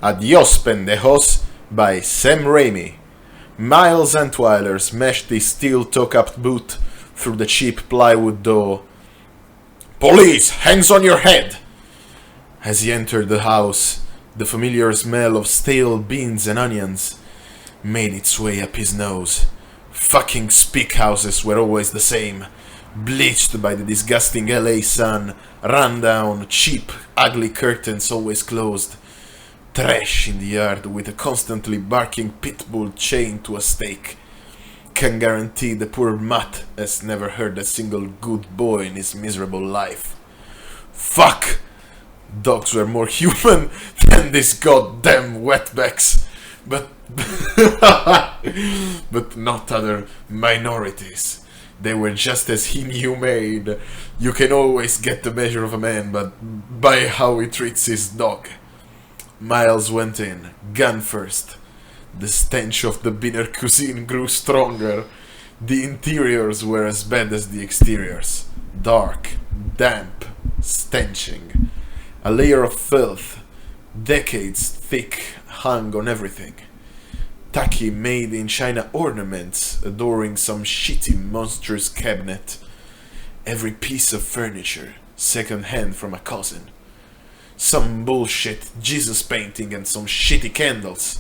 Adios Pendejos by Sam Raimi. Miles Antwhiler smashed his steel toe-capped boot through the cheap plywood door. "Police! Hands on your head!" As he entered the house, the familiar smell of stale beans and onions made its way up his nose. Fucking speak houses were always the same, bleached by the disgusting LA sun, run down, cheap, ugly curtains always closed, trash in the yard with a constantly barking pit bull chained to a stake. Can guarantee the poor mutt has never heard a single good boy in his miserable life. Fuck! Dogs were more human than these goddamn wetbacks, but but not other minorities. They were just as inhumane. You can always get the measure of a man, but by how he treats his dog. Miles went in, gun first. The stench of the Biner cuisine grew stronger. The interiors were as bad as the exteriors. Dark, damp, stenching. A layer of filth, decades thick, hung on everything. Tacky made-in-China ornaments adoring some shitty monstrous cabinet. Every piece of furniture, second-hand from a cousin. Some bullshit Jesus painting and some shitty candles.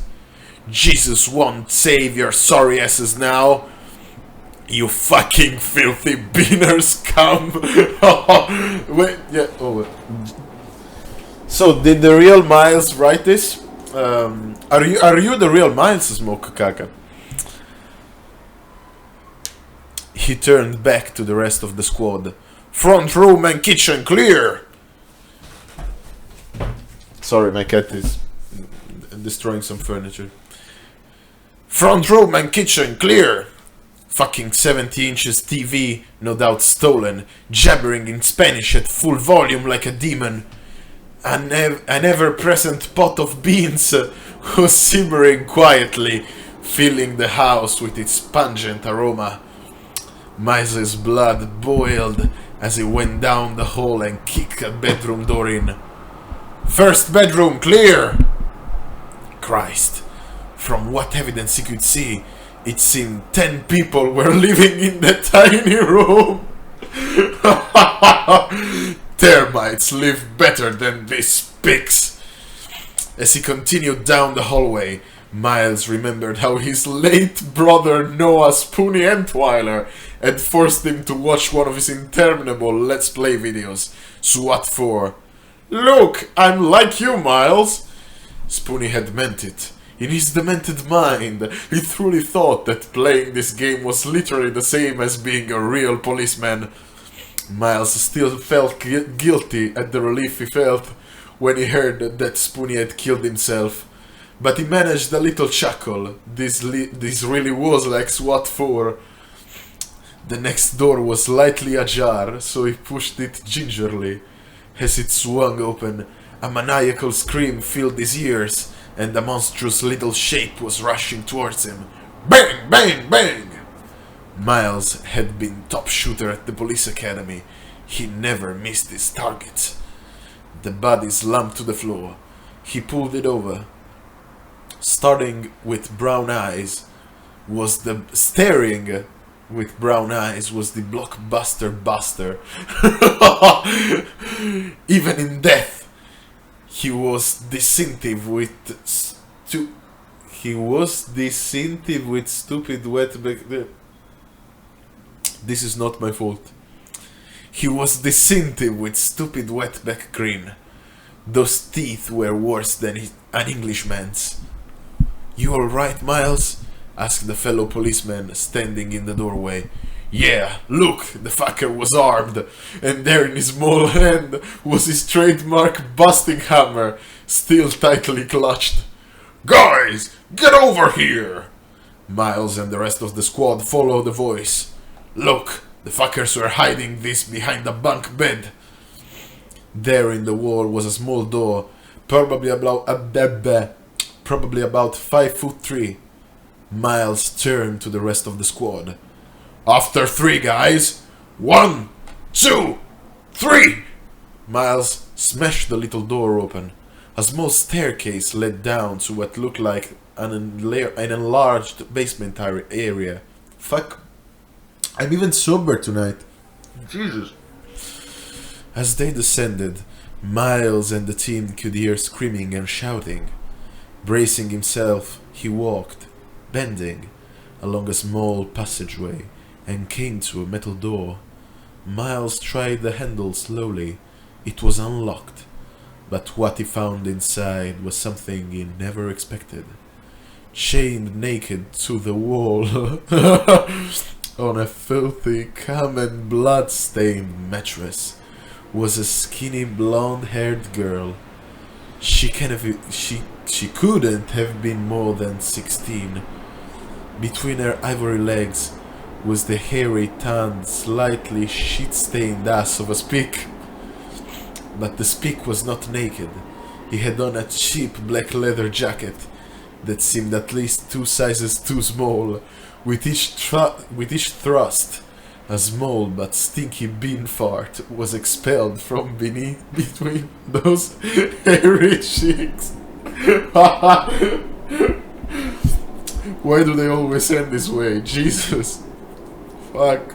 Jesus won't save your sorry asses now. You fucking filthy beaner scum. Wait, yeah, oh. So, did the real Miles write this? Are you the real Miles, Smoke Kaka? He turned back to the rest of the squad. "Front room and kitchen clear!" Sorry, my cat is destroying some furniture. "Front room and kitchen clear!" Fucking 70 inches TV, no doubt stolen, jabbering in Spanish at full volume like a demon. An ever-present pot of beans was simmering quietly, filling the house with its pungent aroma. Miles's blood boiled as he went down the hall and kicked a bedroom door in. "First bedroom clear!" Christ, from what evidence he could see, it seemed 10 people were living in that tiny room. Termites live better than these pigs. As he continued down the hallway, Miles remembered how his late brother Noah Spoony Antwhiler had forced him to watch one of his interminable Let's Play videos, SWAT 4. "Look, I'm like you, Miles." Spoony had meant it. In his demented mind, he truly thought that playing this game was literally the same as being a real policeman. Miles still felt guilty at the relief he felt when he heard that Spoony had killed himself. But he managed a little chuckle. This really was like SWAT 4. The next door was slightly ajar, so he pushed it gingerly. As it swung open, a maniacal scream filled his ears, and a monstrous little shape was rushing towards him. Bang! Bang! Bang! Miles had been top shooter at the police academy. He never missed his targets. The body slumped to the floor. He pulled it over. Staring with brown eyes was the blockbuster buster. Even in death, he was distinctive with stupid wetback. This is not my fault. He was distinctive with stupid wetback grin. Those teeth were worse than an Englishman's. "You alright, Miles?" asked the fellow policeman standing in the doorway. "Yeah, look, the fucker was armed, and there in his small hand was his trademark busting hammer, still tightly clutched. Guys, get over here!" Miles and the rest of the squad followed the voice. Look, the fuckers were hiding this behind a bunk bed. There in the wall was a small door, probably about 5'3". Miles turned to the rest of the squad. "After 3, guys! 1, 2, 3!" Miles smashed the little door open. A small staircase led down to what looked like an enlarged basement area. Fuck. I'm even sober tonight. Jesus. As they descended, Miles and the team could hear screaming and shouting. Bracing himself, he walked, bending, along a small passageway and came to a metal door. Miles tried the handle slowly. It was unlocked, but what he found inside was something he never expected. Chained naked to the wall on a filthy, cum and blood-stained mattress was a skinny blonde-haired girl. She couldn't have been more than 16. Between her ivory legs was the hairy, tanned, slightly shit-stained ass of a Speak. But the Speak was not naked. He had on a cheap black leather jacket that seemed at least 2 sizes too small. With each thrust, a small but stinky bean fart was expelled from between those hairy cheeks. Why do they always end this way? Jesus. Fuck.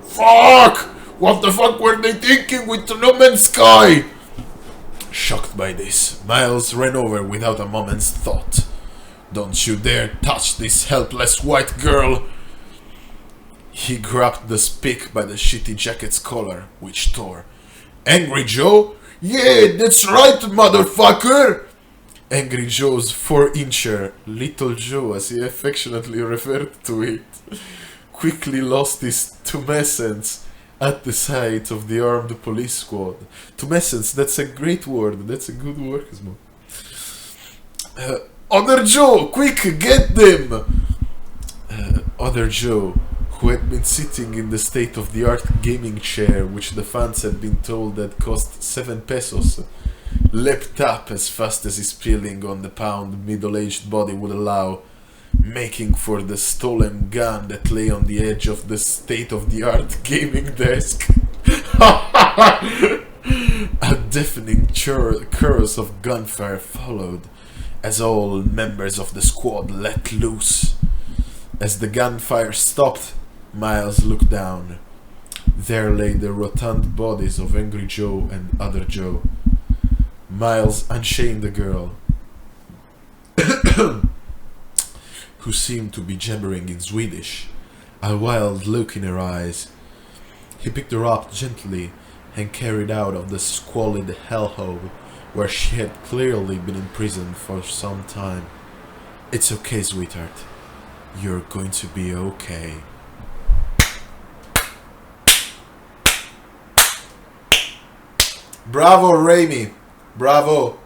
Fuck! What the fuck were they thinking with the No Man's Sky? Shocked by this, Miles ran over without a moment's thought. Don't you dare touch this helpless white girl! He grabbed the Speak by the shitty jacket's collar, which tore. Angry Joe? Yeah, that's right, motherfucker! Angry Joe's 4-incher, Little Joe as he affectionately referred to it, quickly lost his tumescence at the sight of the armed police squad. Tumescence, that's a great word, that's a good word. Other Joe, quick, get them! Other Joe, who had been sitting in the state-of-the-art gaming chair which the fans had been told had cost 7 pesos, leapt up as fast as his peeling on the pound middle-aged body would allow, making for the stolen gun that lay on the edge of the state-of-the-art gaming desk. A deafening chorus of gunfire followed, as all members of the squad let loose. As the gunfire stopped, Miles looked down. There lay the rotund bodies of Angry Joe and Other Joe. Miles unchained the girl, who seemed to be jabbering in Swedish, a wild look in her eyes. He picked her up gently and carried out of the squalid hellhole where she had clearly been imprisoned for some time. It's okay, sweetheart. You're going to be okay. Bravo, Raimi. Bravo.